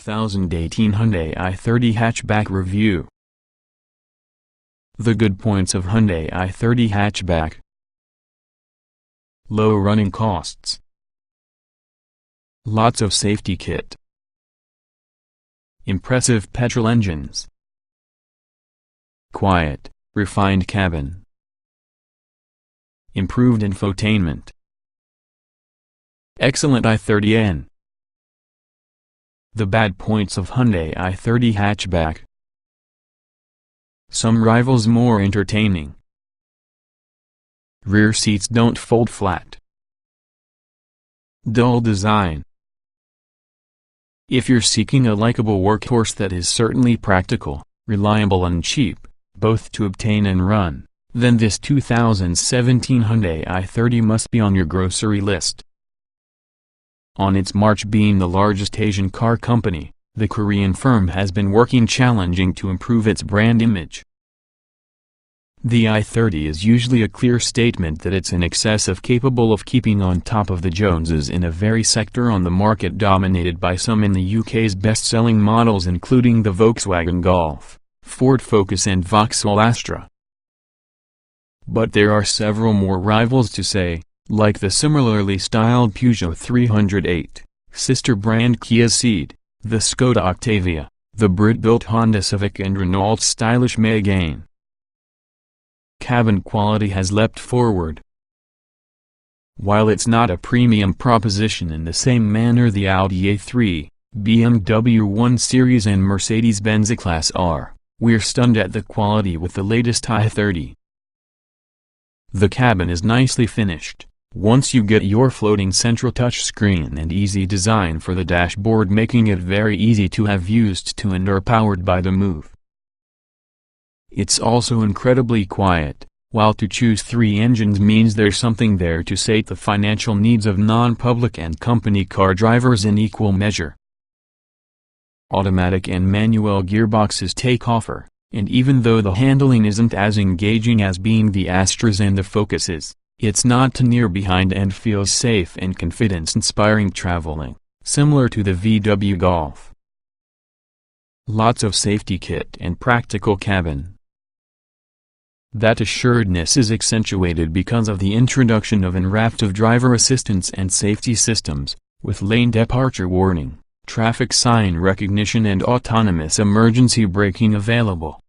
2018 Hyundai i30 Hatchback Review. The good points of Hyundai i30 Hatchback: low running costs, lots of safety kit, impressive petrol engines, quiet, refined cabin, improved infotainment, excellent i30N. The bad points of Hyundai i30 Hatchback: some rivals more entertaining. Rear seats don't fold flat. Dull design. If you're seeking a likable workhorse that is certainly practical, reliable and cheap, both to obtain and run, then this 2017 Hyundai i30 must be on your grocery list. On its march being the largest Asian car company, the Korean firm has been working challenging to improve its brand image. The i30 is usually a clear statement that it's in excess of capable of keeping on top of the Joneses in a very sector on the market dominated by some in the UK's best-selling models including the Volkswagen Golf, Ford Focus and Vauxhall Astra. But there are several more rivals to say, like the similarly styled Peugeot 308, sister brand Kia Cee'd, the Skoda Octavia, the Brit-built Honda Civic and Renault's stylish Megane. Cabin quality has leapt forward. While it's not a premium proposition in the same manner the Audi A3, BMW 1 Series and Mercedes-Benz E-Class are, we're stunned at the quality with the latest i30. The cabin is nicely finished, once you get your floating central touchscreen and easy design for the dashboard making it very easy to have used to and are powered by the move. It's also incredibly quiet, while to choose 3 engines means there's something there to sate the financial needs of non-public and company car drivers in equal measure. Automatic and manual gearboxes take offer, and even though the handling isn't as engaging as being the Astras and the Focuses, it's not too near behind and feels safe and confidence-inspiring traveling, similar to the VW Golf. Lots of safety kit and practical cabin. That assuredness is accentuated because of the introduction of an raft of driver assistance and safety systems, with lane departure warning, traffic sign recognition and autonomous emergency braking available.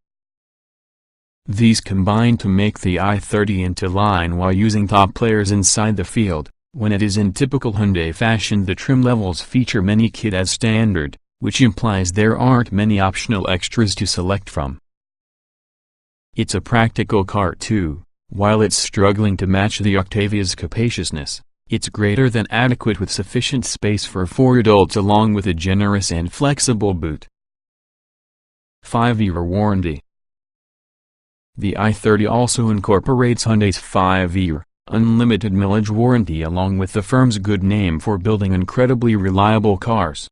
These combine to make the i30 into line while using top players inside the field. When it is in typical Hyundai fashion, the trim levels feature many kit as standard, which implies there aren't many optional extras to select from. It's a practical car too. While it's struggling to match the Octavia's capaciousness, it's greater than adequate with sufficient space for 4 adults along with a generous and flexible boot. 5-year warranty. The i30 also incorporates Hyundai's 5-year, unlimited mileage warranty along with the firm's good name for building incredibly reliable cars.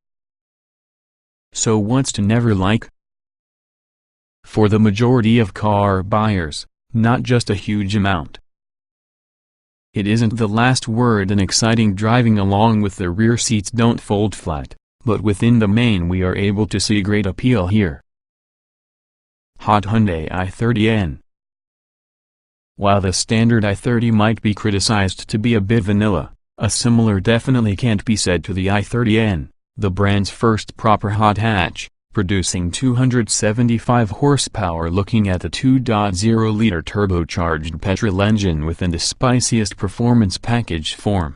So what's to never like? For the majority of car buyers, not just a huge amount. It isn't the last word in exciting driving along with the rear seats don't fold flat, but within the main we are able to see great appeal here. Hot Hyundai i30N. While the standard i30 might be criticized to be a bit vanilla, a similar definitely can't be said to the i30N, the brand's first proper hot hatch, producing 275 horsepower looking at a 2.0-liter turbocharged petrol engine within the spiciest performance package form.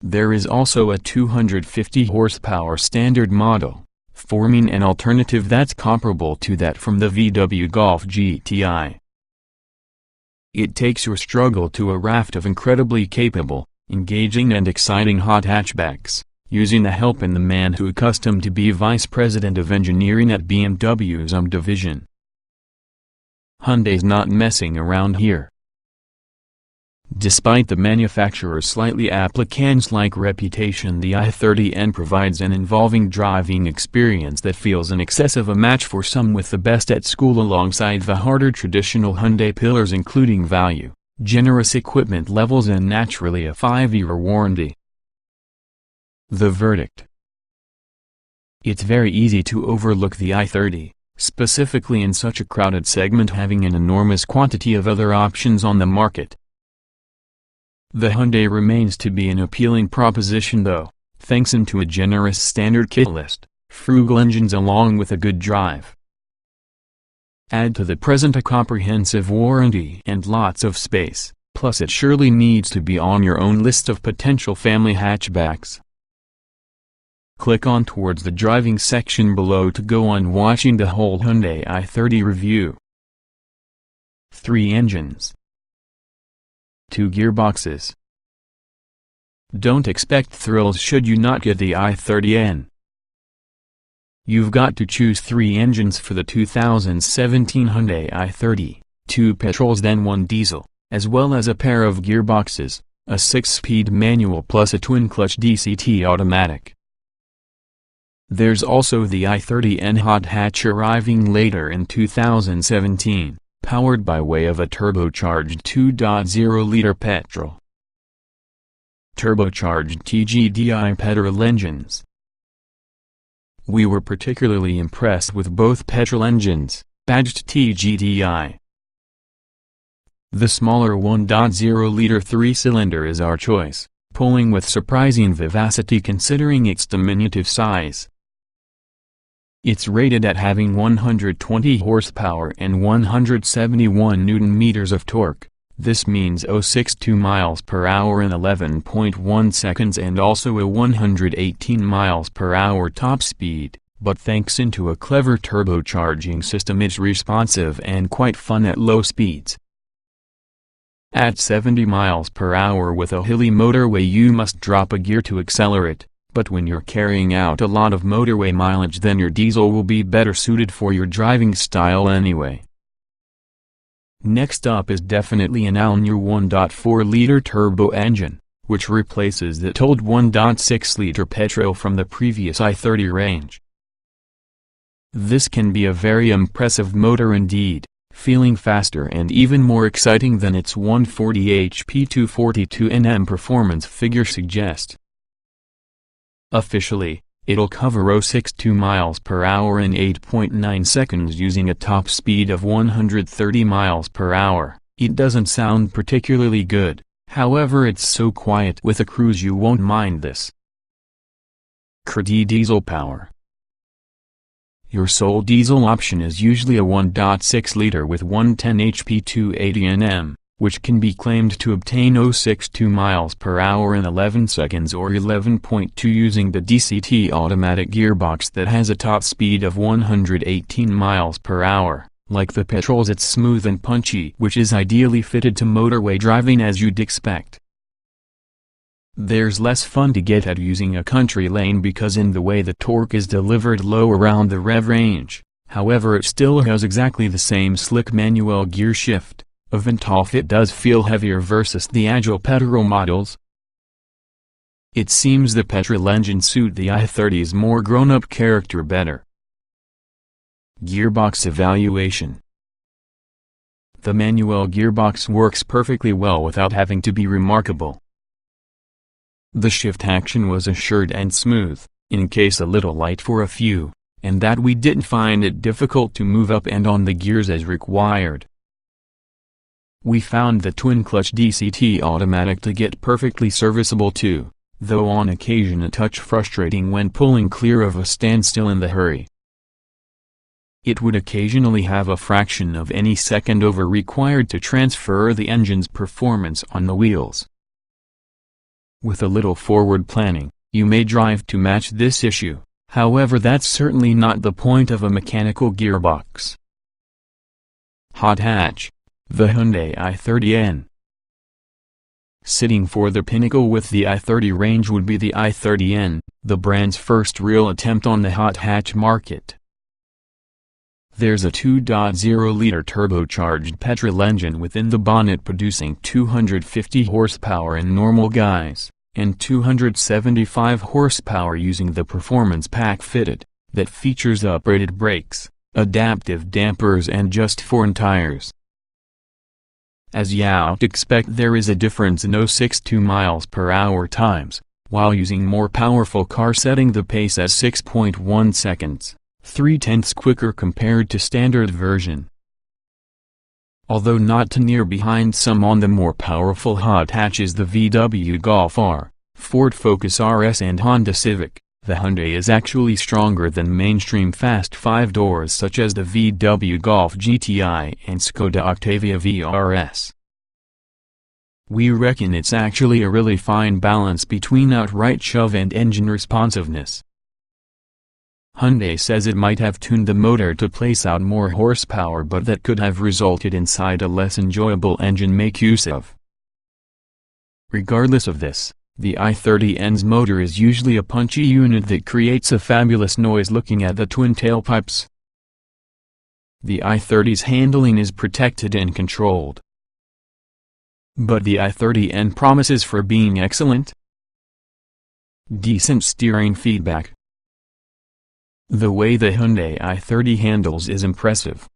There is also a 250 horsepower standard model, forming an alternative that's comparable to that from the VW Golf GTI. It takes your struggle to a raft of incredibly capable, engaging and exciting hot hatchbacks, using the help in the man who accustomed to be vice president of engineering at BMW's division. Hyundai's not messing around here. Despite the manufacturer's slightly applicants-like reputation, the i30N provides an involving driving experience that feels in excess of a match for some with the best at school alongside the harder traditional Hyundai pillars including value, generous equipment levels and naturally a 5-year warranty. The verdict. It's very easy to overlook the i30, specifically in such a crowded segment having an enormous quantity of other options on the market. The Hyundai remains to be an appealing proposition though, thanks to a generous standard kit list, frugal engines along with a good drive. Add to the present a comprehensive warranty and lots of space, plus it surely needs to be on your own list of potential family hatchbacks. Click on towards the driving section below to go on watching the whole Hyundai i30 review. 3 engines. 2 gearboxes. Don't expect thrills should you not get the i30N. You've got to choose 3 engines for the 2017 Hyundai i30, 2 petrols then 1 diesel, as well as a pair of gearboxes, a 6-speed manual plus a twin-clutch DCT automatic. There's also the i30N hot hatch arriving later in 2017, powered by way of a turbocharged 2.0-liter petrol. Turbocharged TGDI petrol engines. We were particularly impressed with both petrol engines, badged TGDI. The smaller 1.0-liter 3-cylinder is our choice, pulling with surprising vivacity considering its diminutive size. It's rated at having 120 horsepower and 171 Nm of torque. This means 0.62 miles per hour in 11.1 seconds and also a 118 miles per hour top speed, but thanks to a clever turbocharging system it's responsive and quite fun at low speeds. At 70 miles per hour with a hilly motorway you must drop a gear to accelerate, but when you're carrying out a lot of motorway mileage then your diesel will be better suited for your driving style anyway. Next up is definitely an all-new 1.4-liter turbo engine, which replaces the old 1.6-liter petrol from the previous i30 range. This can be a very impressive motor indeed, feeling faster and even more exciting than its 140 HP 242 Nm performance figure suggests. Officially, it'll cover 0.62 miles per hour in 8.9 seconds using a top speed of 130 miles per hour. It doesn't sound particularly good, however it's so quiet with a cruise you won't mind this. Diesel power. Your sole diesel option is usually a 1.6-liter with 110 HP 280 Nm, which can be claimed to obtain 0.62 miles per hour in 11 seconds or 11.2 using the DCT automatic gearbox that has a top speed of 118 miles per hour. Like the petrols it's smooth and punchy, which is ideally fitted to motorway driving as you'd expect. There's less fun to get at using a country lane because in the way the torque is delivered low around the rev range, however it still has exactly the same slick manual gear shift. Event off it does feel heavier versus the agile petrol models. It seems the petrol engine suit the i30's more grown-up character better. Gearbox evaluation. The manual gearbox works perfectly well without having to be remarkable. The shift action was assured and smooth, in case a little light for a few, and that we didn't find it difficult to move up and on the gears as required. We found the twin-clutch DCT automatic to get perfectly serviceable too, though on occasion a touch frustrating when pulling clear of a standstill in the hurry. It would occasionally have a fraction of any second over required to transfer the engine's performance on the wheels. With a little forward planning, you may drive to match this issue, however that's certainly not the point of a mechanical gearbox. Hot hatch. The Hyundai i30N. Sitting for the pinnacle with the i30 range would be the i30N, the brand's first real attempt on the hot hatch market. There's a 2.0-liter turbocharged petrol engine within the bonnet producing 250 horsepower in normal guise, and 275 horsepower using the performance pack fitted, that features uprated brakes, adaptive dampers and just foreign tires. As you'd expect there is a difference in 0.62 miles per hour times while using more powerful car setting the pace as 6.1 seconds, 3/10 quicker compared to standard version. Although not too near behind some on the more powerful hot hatches the VW Golf R, Ford Focus RS and Honda Civic, the Hyundai is actually stronger than mainstream fast 5-doors such as the VW Golf GTI and Skoda Octavia VRS. We reckon it's actually a really fine balance between outright shove and engine responsiveness. Hyundai says it might have tuned the motor to place out more horsepower, but that could have resulted inside a less enjoyable engine make use of. Regardless of this, the i30N's motor is usually a punchy unit that creates a fabulous noise looking at the twin tailpipes. The i30's handling is protected and controlled. But the i30N promises for being excellent. Decent steering feedback. The way the Hyundai i30 handles is impressive.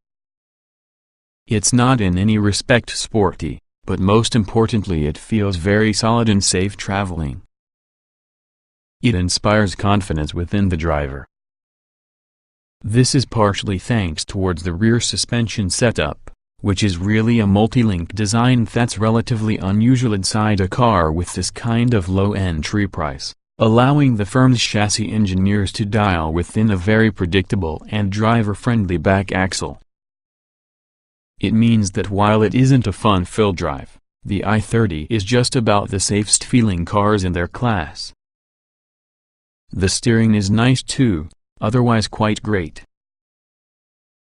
It's not in any respect sporty, but most importantly it feels very solid and safe traveling. It inspires confidence within the driver. This is partially thanks towards the rear suspension setup, which is really a multi-link design that's relatively unusual inside a car with this kind of low entry price, allowing the firm's chassis engineers to dial within a very predictable and driver-friendly back axle. It means that while it isn't a fun-filled drive, the i30 is just about the safest feeling cars in their class. The steering is nice too, otherwise quite great.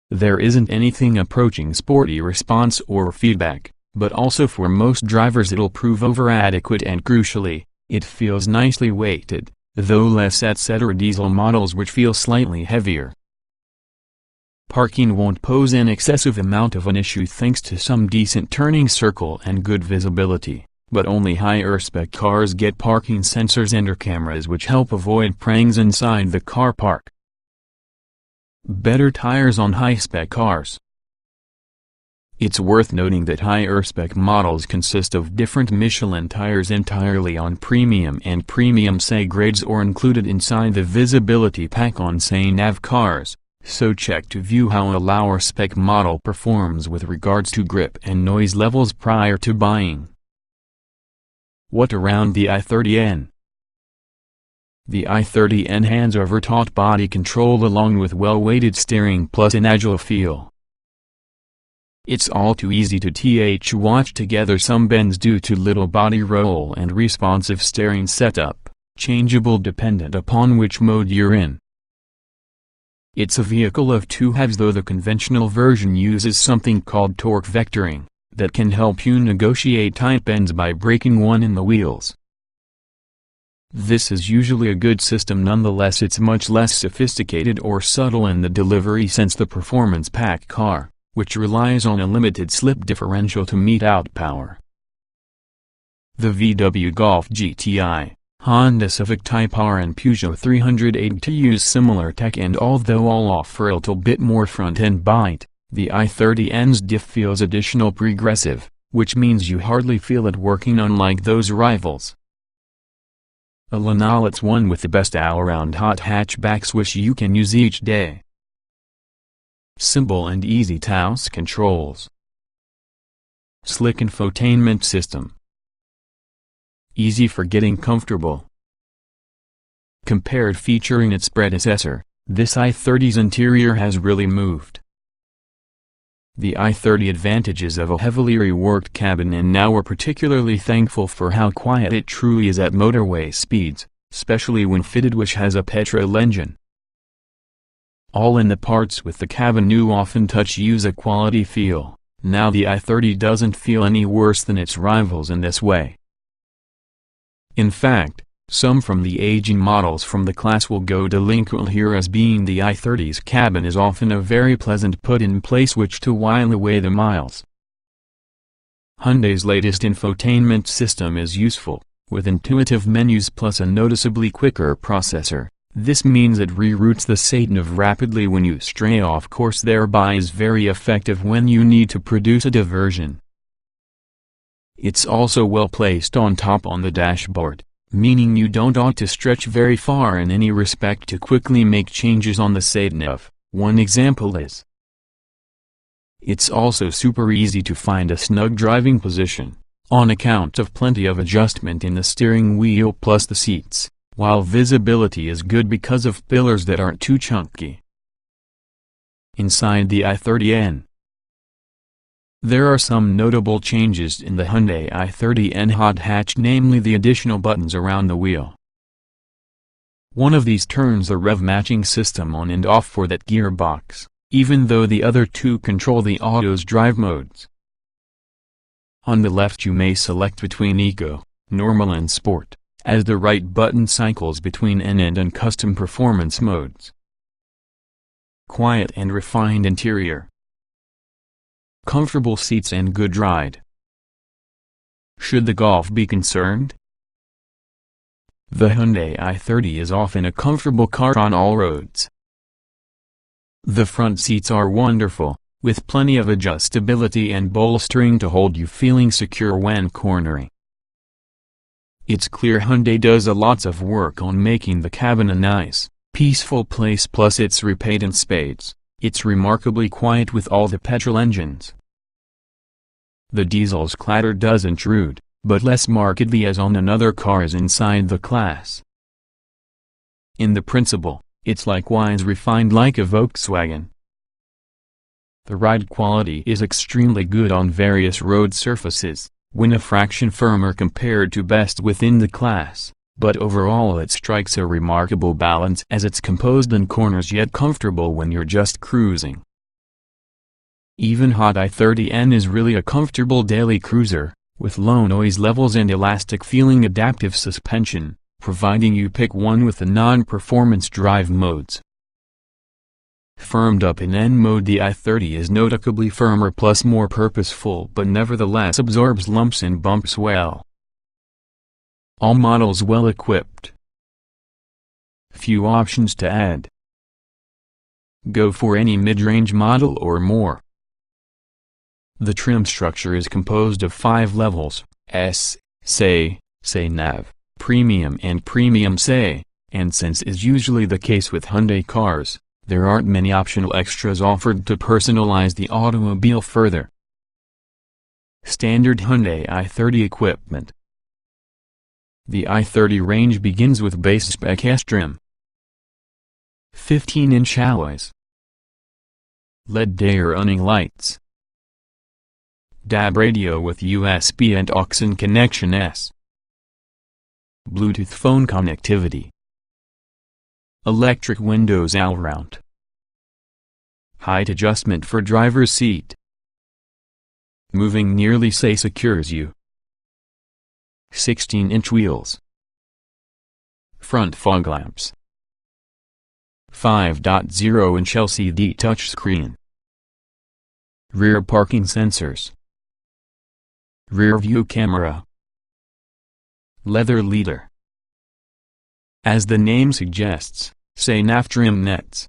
There isn't anything approaching sporty response or feedback, but also for most drivers it'll prove over-adequate, and crucially, it feels nicely weighted, though less etc. diesel models which feel slightly heavier. Parking won't pose an excessive amount of an issue thanks to some decent turning circle and good visibility, but only higher-spec cars get parking sensors and cameras which help avoid pranks inside the car park. Better tires on high-spec cars. It's worth noting that higher-spec models consist of different Michelin tires entirely on premium and premium C grades or included inside the visibility pack on C-Nav cars, so check to view how a lower-spec model performs with regards to grip and noise levels prior to buying. What around the i30N? The i30N hands over taut body control along with well-weighted steering plus an agile feel. It's all too easy to watch together some bends due to little body roll and responsive steering setup, changeable dependent upon which mode you're in. It's a vehicle of two halves, though the conventional version uses something called torque vectoring, that can help you negotiate tight bends by breaking one in the wheels. This is usually a good system, nonetheless it's much less sophisticated or subtle in the delivery since the performance pack car, which relies on a limited slip differential to mete out power. The VW Golf GTI, Honda Civic Type R and Peugeot 308 use similar tech, and although all offer a little bit more front-end bite, the i30N's diff feels additional progressive, which means you hardly feel it working unlike those rivals. All in all, it's one with the best all-around hot hatchbacks which you can use each day. Simple and easy TOWS controls. Slick infotainment system. Easy for getting comfortable. Compared featuring its predecessor, this i30's interior has really moved. The i30 advantages of a heavily reworked cabin, and now we're particularly thankful for how quiet it truly is at motorway speeds, especially when fitted, which has a petrol engine. All in the parts with the cabin new often use a quality feel. Now the i30 doesn't feel any worse than its rivals in this way. In fact, some from the aging models from the class will go delinquent here, as being the i30's cabin is often a very pleasant put-in-place which to while away the miles. Hyundai's latest infotainment system is useful, with intuitive menus plus a noticeably quicker processor. This means it reroutes the sat-nav rapidly when you stray off course, thereby is very effective when you need to produce a diversion. It's also well placed on top on the dashboard, meaning you don't ought to stretch very far in any respect to quickly make changes on the Cee'd. One example is, it's also super easy to find a snug driving position, on account of plenty of adjustment in the steering wheel plus the seats, while visibility is good because of pillars that aren't too chunky. Inside the i30N, there are some notable changes in the Hyundai i30N hot hatch, namely the additional buttons around the wheel. One of these turns the rev matching system on and off for that gearbox, even though the other two control the auto's drive modes. On the left you may select between Eco, Normal and Sport, as the right button cycles between N and Custom performance modes. Quiet and refined interior, comfortable seats and good ride. Should the Golf be concerned? The Hyundai i30 is often a comfortable car on all roads. The front seats are wonderful, with plenty of adjustability and bolstering to hold you feeling secure when cornering. It's clear Hyundai does a lots of work on making the cabin a nice, peaceful place, plus it's repaid in spades. It's remarkably quiet with all the petrol engines. The diesel's clatter does intrude, but less markedly as on another cars inside the class. In the principle, it's likewise refined like a Volkswagen. The ride quality is extremely good on various road surfaces, when a fraction firmer compared to best within the class, but overall it strikes a remarkable balance as it's composed in corners yet comfortable when you're just cruising. Even hot i30N is really a comfortable daily cruiser, with low noise levels and elastic feeling adaptive suspension, providing you pick one with the non-performance drive modes. Firmed up in N mode, the i30 is noticeably firmer plus more purposeful, but nevertheless absorbs lumps and bumps well. All models well equipped. Few options to add. Go for any mid-range model or more. The trim structure is composed of 5 levels: S, Se, Se Nav, Premium and Premium Se, and since is usually the case with Hyundai cars, there aren't many optional extras offered to personalize the automobile further. Standard Hyundai i30 equipment. The i30 range begins with base spec S trim, 15-inch alloys, LED day running lights, DAB radio with USB and aux connection S, Bluetooth phone connectivity, electric windows all-round, height adjustment for driver's seat, moving nearly say secures you, 16-inch wheels, front fog lamps, 5.0-inch LCD touchscreen, rear parking sensors, rear view camera, leather leather. As the name suggests, Se Nav trim nets.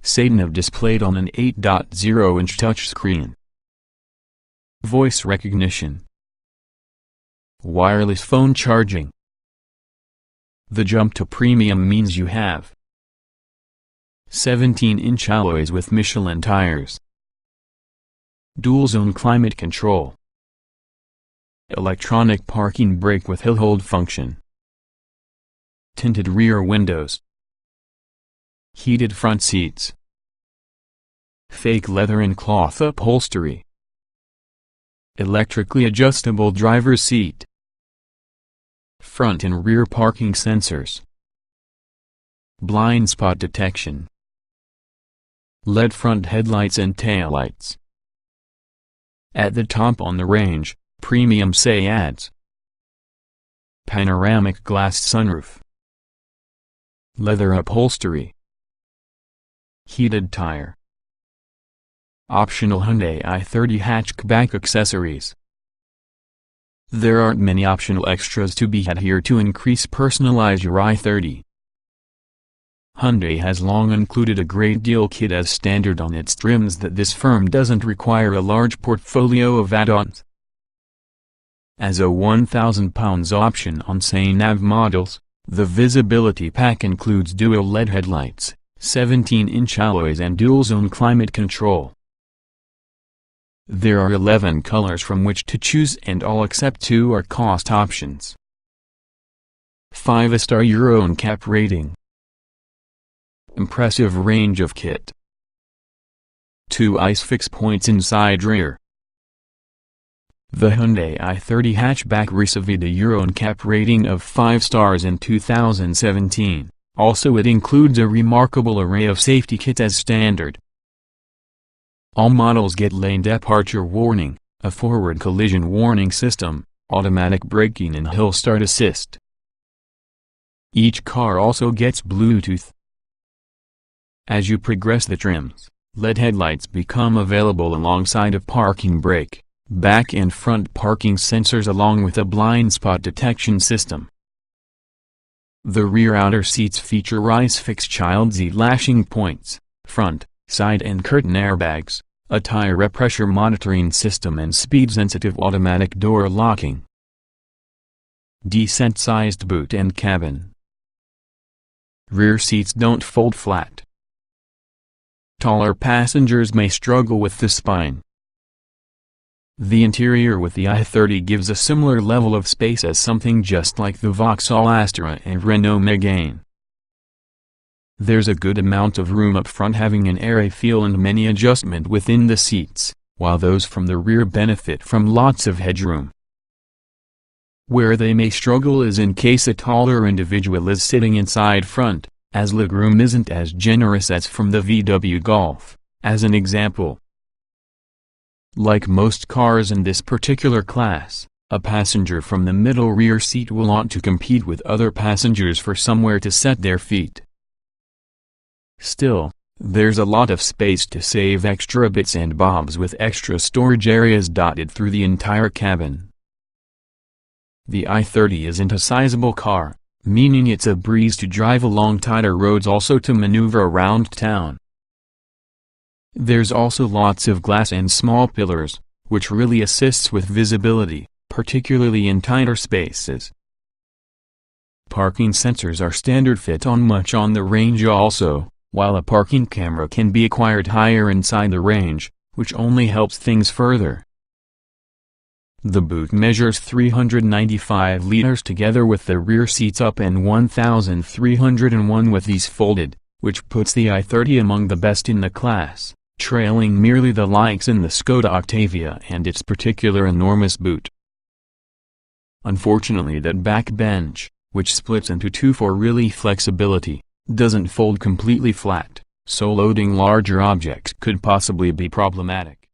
Se Nav displayed on an 8.0-inch touchscreen. Voice recognition. Wireless phone charging. The jump to premium means you have 17-inch alloys with Michelin tires, dual-zone climate control, electronic parking brake with hill hold function, tinted rear windows, heated front seats, fake leather and cloth upholstery, electrically adjustable driver's seat, front and rear parking sensors, blind spot detection, LED front headlights and taillights. At the top on the range, Premium Se adds panoramic glass sunroof, leather upholstery, heated tire, optional Hyundai i30 hatchback accessories. There aren't many optional extras to be had here to personalize your i30. Hyundai has long included a great deal kit as standard on its trims that this firm doesn't require a large portfolio of add-ons. As a £1,000 option on say-nav models, the visibility pack includes dual LED headlights, 17-inch alloys and dual-zone climate control. There are 11 colors from which to choose and all except 2 are cost options. 5-star Euro NCAP rating. Impressive range of kit. 2 ICE points inside rear. The Hyundai i30 hatchback received a Euro NCAP rating of 5 stars in 2017, also it includes a remarkable array of safety kits as standard. All models get lane departure warning, a forward collision warning system, automatic braking and hill start assist. Each car also gets Bluetooth. As you progress the trims, LED headlights become available alongside of parking brake, back and front parking sensors along with a blind spot detection system. The rear outer seats feature ICE child seat lashing points, front, side and curtain airbags, a tire pressure monitoring system and speed-sensitive automatic door locking. Decent-sized boot and cabin. Rear seats don't fold flat. Taller passengers may struggle with the spine. The interior with the i30 gives a similar level of space as something just like the Vauxhall Astra and Renault Megane. There's a good amount of room up front, having an airy feel and many adjustment within the seats, while those from the rear benefit from lots of headroom. Where they may struggle is in case a taller individual is sitting inside front, as legroom isn't as generous as from the VW Golf, as an example. Like most cars in this particular class, a passenger from the middle rear seat will want to compete with other passengers for somewhere to set their feet. Still, there's a lot of space to save extra bits and bobs with extra storage areas dotted through the entire cabin. The i30 isn't a sizable car, meaning it's a breeze to drive along tighter roads, also to maneuver around town. There's also lots of glass and small pillars, which really assists with visibility, particularly in tighter spaces. Parking sensors are standard fit on much on the range also, while a parking camera can be acquired higher inside the range, which only helps things further. The boot measures 395 liters together with the rear seats up and 1,301 with these folded, which puts the i30 among the best in the class, trailing merely the likes in the Skoda Octavia and its particular enormous boot. Unfortunately, that back bench, which splits into two for really flexibility, doesn't fold completely flat, so loading larger objects could possibly be problematic.